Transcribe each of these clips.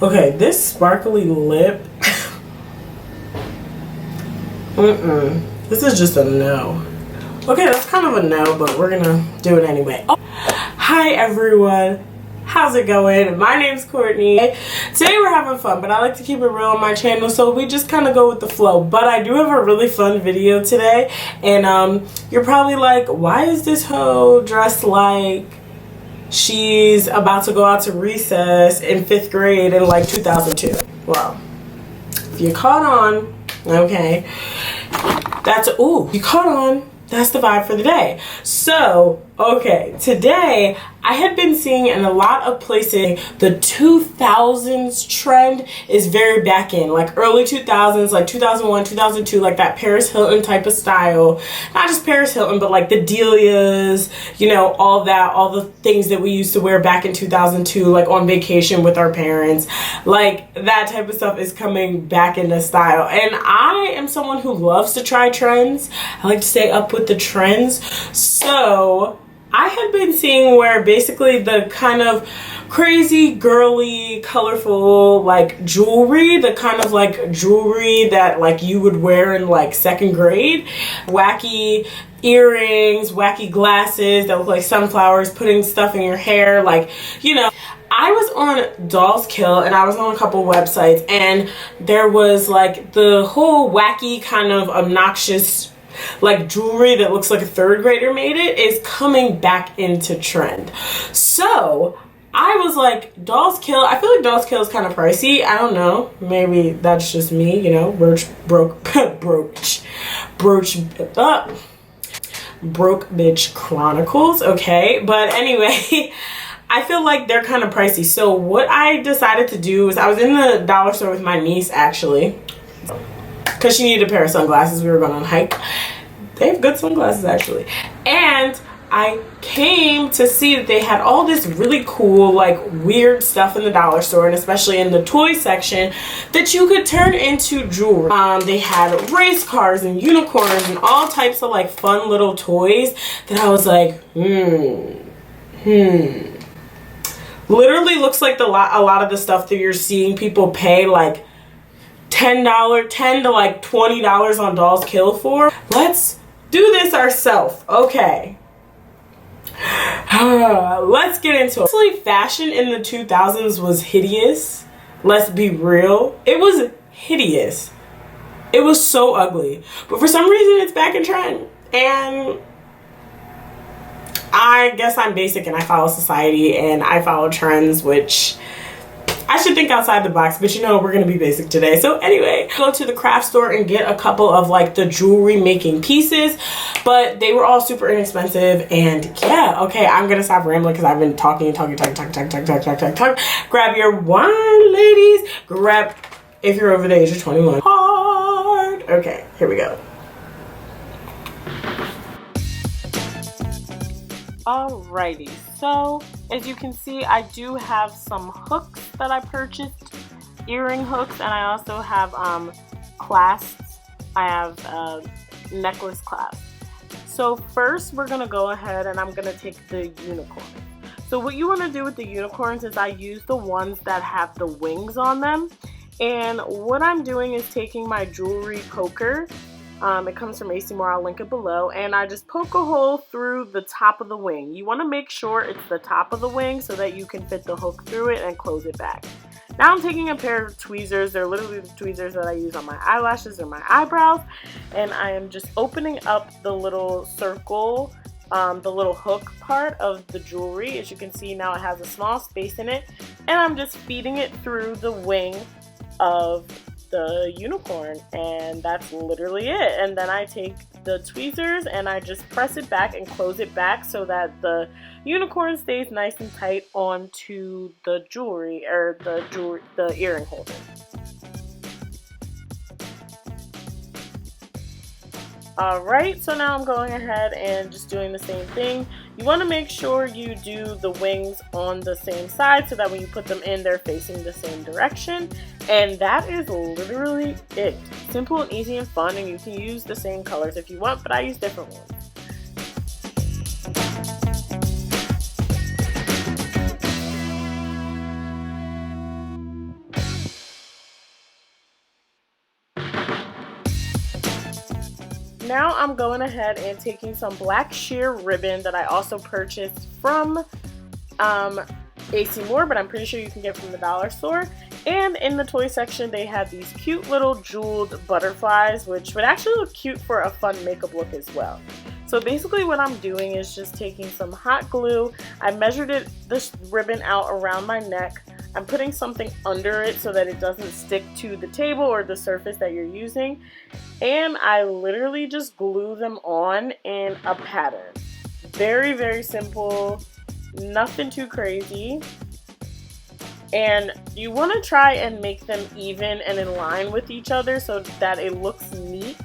Okay, this sparkly lip. This is just a no. Okay, that's kind of a no, but we're gonna do it anyway. Oh. Hi everyone. How's it going? My name's Courtney. Today we're having fun, but I like to keep it real on my channel, so we just kind of go with the flow. But I do have a really fun video today, and you're probably like, why is this hoe dressed like she's about to go out to recess in 5th grade in like 2002? Well, if you caught on, okay, you caught on. That's the vibe for the day. So, okay, today I had been seeing in a lot of places the 2000s trend is very back in, like early 2000s, like 2001, 2002, like that Paris Hilton type of style. Not just Paris Hilton, but like the Delias, you know, all that, all the things that we used to wear back in 2002, like on vacation with our parents. Like that type of stuff is coming back into style. And I am someone who loves to try trends. I like to stay up with the trends. So I had been seeing where basically the kind of crazy, girly, colorful, like jewelry, the kind of like jewelry that like you would wear in like 2nd grade, wacky earrings, wacky glasses that look like sunflowers, putting stuff in your hair, like, you know. I was on Dollskill and I was on a couple websites, and there was like the whole wacky kind of obnoxious like jewelry that looks like a 3rd grader made it is coming back into trend. So I was like, Dollskill, I feel like Dollskill is kind of pricey. I don't know, maybe that's just me, you know, broke bitch chronicles, okay? But anyway, I feel like they're kind of pricey. So what I decided to do is I was in the dollar store with my niece, actually, because she needed a pair of sunglasses. We were going on a hike. They have good sunglasses, actually. And I came to see that they had all this really cool, like, weird stuff in the dollar store, and especially in the toy section, that you could turn into jewelry. They had race cars and unicorns and all types of, like, fun little toys that I was like, Literally looks like a lot of the stuff that you're seeing people pay, like, $10 to like $20 on Dollskill for. Let's do this ourselves. Okay. Let's get into it. Honestly, fashion in the 2000s was hideous. Let's be real. It was hideous. It was so ugly. But for some reason, it's back in trend. And I guess I'm basic and I follow society and I follow trends, which I should think outside the box, but you know, we're going to be basic today. So anyway, go to the craft store and get a couple of like the jewelry making pieces, but they were all super inexpensive. And yeah, okay, I'm going to stop rambling because I've been talking. Grab your wine, ladies. Grab, if you're over the age of 21. Hard. Okay, here we go. Alrighty, so as you can see, I do have some hooks that I purchased, earring hooks, and I also have clasps. I have necklace clasps. So first we're going to go ahead and I'm going to take the unicorn. So what you want to do with the unicorns is I use the ones that have the wings on them. And what I'm doing is taking my jewelry poker. It comes from AC Moore, I'll link it below, and I just poke a hole through the top of the wing. You want to make sure it's the top of the wing so that you can fit the hook through it and close it back. Now I'm taking a pair of tweezers. They're literally the tweezers that I use on my eyelashes or my eyebrows, and I am just opening up the little circle, the little hook part of the jewelry. As you can see, now it has a small space in it, and I'm just feeding it through the wing of the unicorn, and that's literally it. And then I take the tweezers and I just press it back and close it back so that the unicorn stays nice and tight onto the jewelry, or the earring holder. Alright, so now I'm going ahead and just doing the same thing. You want to make sure you do the wings on the same side so that when you put them in, they're facing the same direction. And that is literally it. Simple and easy and fun, and you can use the same colors if you want, but I use different ones. now I'm going ahead and taking some black sheer ribbon that I also purchased from AC Moore, but I'm pretty sure you can get from the dollar store. And in the toy section, they had these cute little jeweled butterflies, which would actually look cute for a fun makeup look as well. So basically what I'm doing is just taking some hot glue. I measured this ribbon out around my neck. I'm putting something under it so that it doesn't stick to the table or the surface that you're using. And I literally just glue them on in a pattern. Very, very simple, nothing too crazy. And you want to try and make them even and in line with each other so that it looks neat.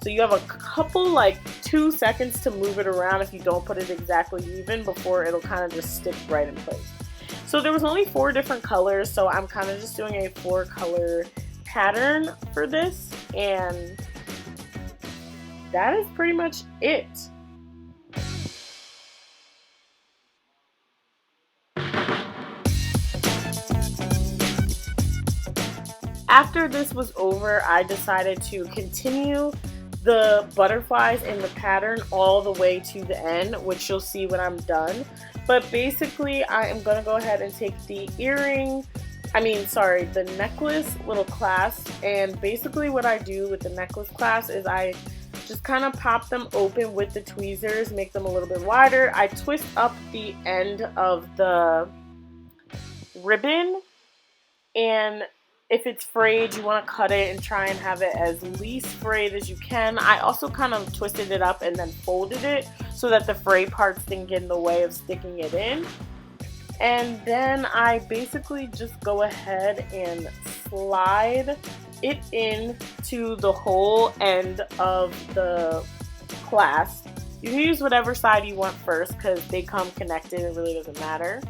So you have a couple, like 2 seconds to move it around if you don't put it exactly even before it'll kind of just stick right in place. So there was only 4 different colors, so I'm kind of just doing a 4-color pattern for this, and that is pretty much it. After this was over, I decided to continue the butterflies in the pattern all the way to the end, which you'll see when I'm done. But basically, I am going to go ahead and take the the necklace little clasp, and basically what I do with the necklace clasp is I just kind of pop them open with the tweezers, make them a little bit wider. I twist up the end of the ribbon, and if it's frayed, you want to cut it and try and have it as least frayed as you can. I also kind of twisted it up and then folded it so that the fray parts didn't get in the way of sticking it in. And then I basically just go ahead and slide it into the whole end of the clasp. You can use whatever side you want first because they come connected, it really doesn't matter.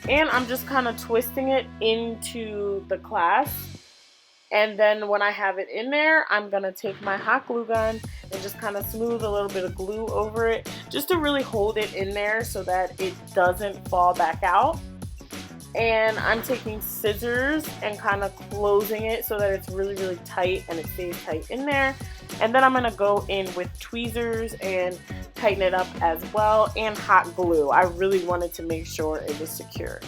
And I'm just kind of twisting it into the clasp. And then when I have it in there, I'm going to take my hot glue gun and just kind of smooth a little bit of glue over it just to really hold it in there so that it doesn't fall back out. And I'm taking scissors and kind of closing it so that it's really, really tight and it stays tight in there. And then I'm going to go in with tweezers and tighten it up as well, and hot glue. I really wanted to make sure it was secure.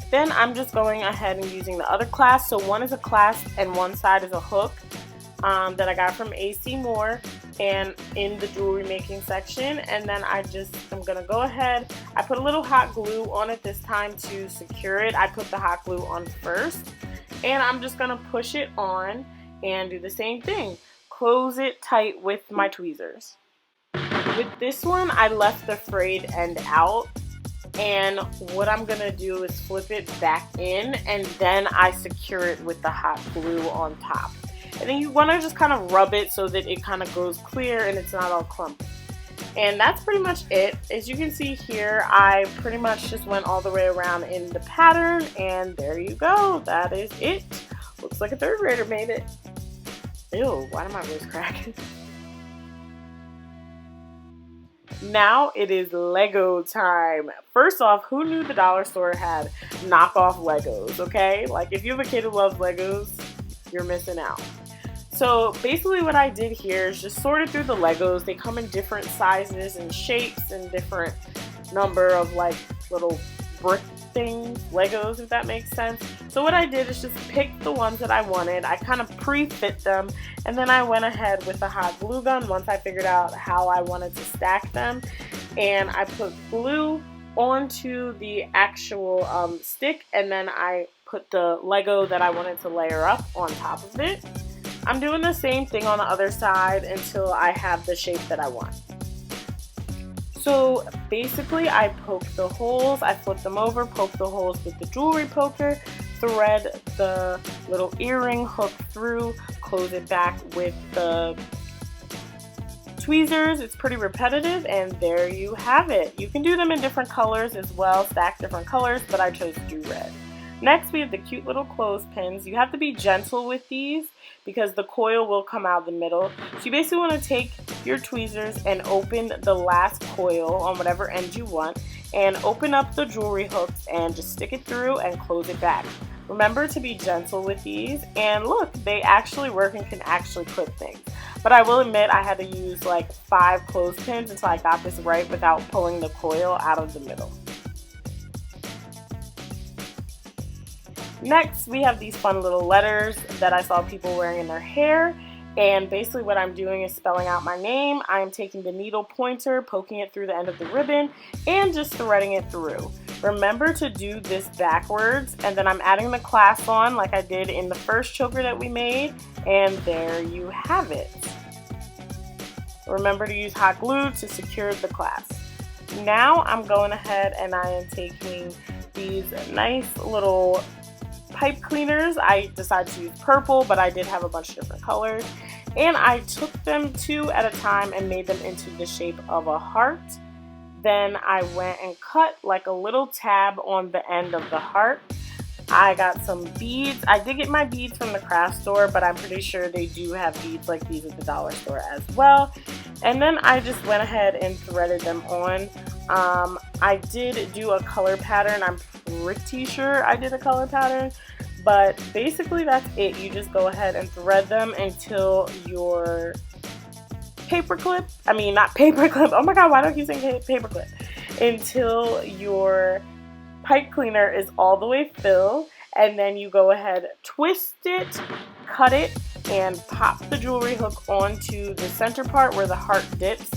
Then I'm just going ahead and using the other clasp. So one is a clasp and one side is a hook that I got from AC Moore and in the jewelry making section. And then I'm going to go ahead. I put a little hot glue on it this time to secure it. I put the hot glue on first. And I'm just going to push it on and do the same thing. Close it tight with my tweezers. With this one, I left the frayed end out. And what I'm going to do is flip it back in, and then I secure it with the hot glue on top. And then you want to just kind of rub it so that it kind of goes clear and it's not all clumpy. And that's pretty much it. As you can see here, I pretty much just went all the way around in the pattern, and there you go. That is it. Looks like a 3rd grader made it. Ew, why did my voice crack? Now it is Lego time. First off, who knew the dollar store had knockoff Legos, okay? Like, if you have a kid who loves Legos, you're missing out. So basically what I did here is just sorted through the Legos. They come in different sizes and shapes and different number of like little brick things, Legos, if that makes sense. So what I did is just pick the ones that I wanted. I kind of pre-fit them, and then I went ahead with the hot glue gun once I figured out how I wanted to stack them, and I put glue onto the actual stick, and then I put the Lego that I wanted to layer up on top of it. I'm doing the same thing on the other side until I have the shape that I want. So basically I poke the holes, I flip them over, poke the holes with the jewelry poker, thread the little earring hook through, close it back with the tweezers. It's pretty repetitive, and there you have it. You can do them in different colors as well, stack different colors, but I chose to do red. Next, we have the cute little clothespins. You have to be gentle with these because the coil will come out the middle. So you basically want to take your tweezers and open the last coil on whatever end you want, and open up the jewelry hooks and just stick it through and close it back. Remember to be gentle with these, and look, they actually work and can actually clip things. But I will admit I had to use like 5 clothespins until I got this right without pulling the coil out of the middle. Next, we have these fun little letters that I saw people wearing in their hair. And basically what I'm doing is spelling out my name. I'm taking the needle pointer, poking it through the end of the ribbon, and just threading it through. Remember to do this backwards, and then I'm adding the clasp on like I did in the first choker that we made, and there you have it. Remember to use hot glue to secure the clasp. Now I'm going ahead and I am taking these nice little pipe cleaners. I decided to use purple, but I did have a bunch of different colors. And I took them 2 at a time and made them into the shape of a heart. Then I went and cut like a little tab on the end of the heart. I got some beads. I did get my beads from the craft store, but I'm pretty sure they do have beads like these at the dollar store as well. And then I just went ahead and threaded them on. I did do a color pattern. I'm pretty sure I did a color pattern, but basically that's it. You just go ahead and thread them until your paperclip, not paperclip, oh my god, why do I keep saying paperclip? Until your pipe cleaner is all the way filled, and then you go ahead, twist it, cut it, and pop the jewelry hook onto the center part where the heart dips.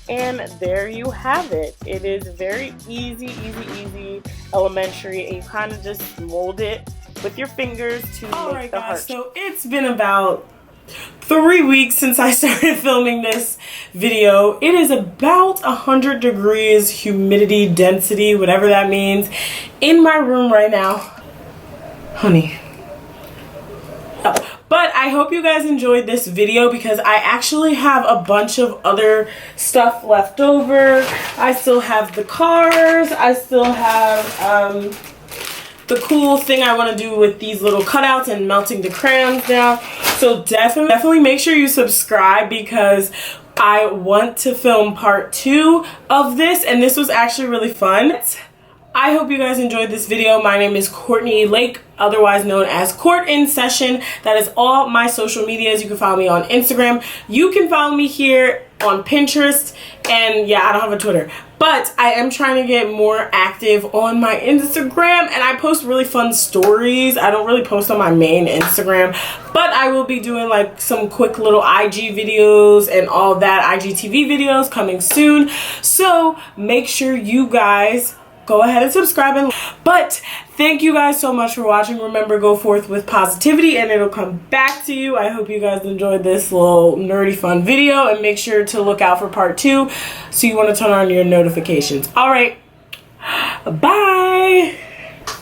And there you have it. It is very easy, elementary, and you kind of just mold it with your fingers to make the heart. So it's been about 3 weeks since I started filming this video. It is about 100 degrees humidity, density, whatever that means, in my room right now. Honey. Oh. But I hope you guys enjoyed this video because I actually have a bunch of other stuff left over. I still have the cars. I still have the cool thing I want to do with these little cutouts and melting the crayons down. So definitely make sure you subscribe because I want to film part 2 of this, and this was actually really fun. I hope you guys enjoyed this video. My name is Courtney Lake, otherwise known as Court in Session. That is all my social medias. You can follow me on Instagram. You can follow me here on Pinterest. And yeah, I don't have a Twitter. But I am trying to get more active on my Instagram. And I post really fun stories. I don't really post on my main Instagram. But I will be doing like some quick little IG videos and all that. IGTV videos coming soon. So make sure you guys go ahead and subscribe. But thank you guys so much for watching. Remember, go forth with positivity and it'll come back to you. I hope you guys enjoyed this little nerdy fun video, and make sure to look out for part 2 so you want to turn on your notifications. All right, bye.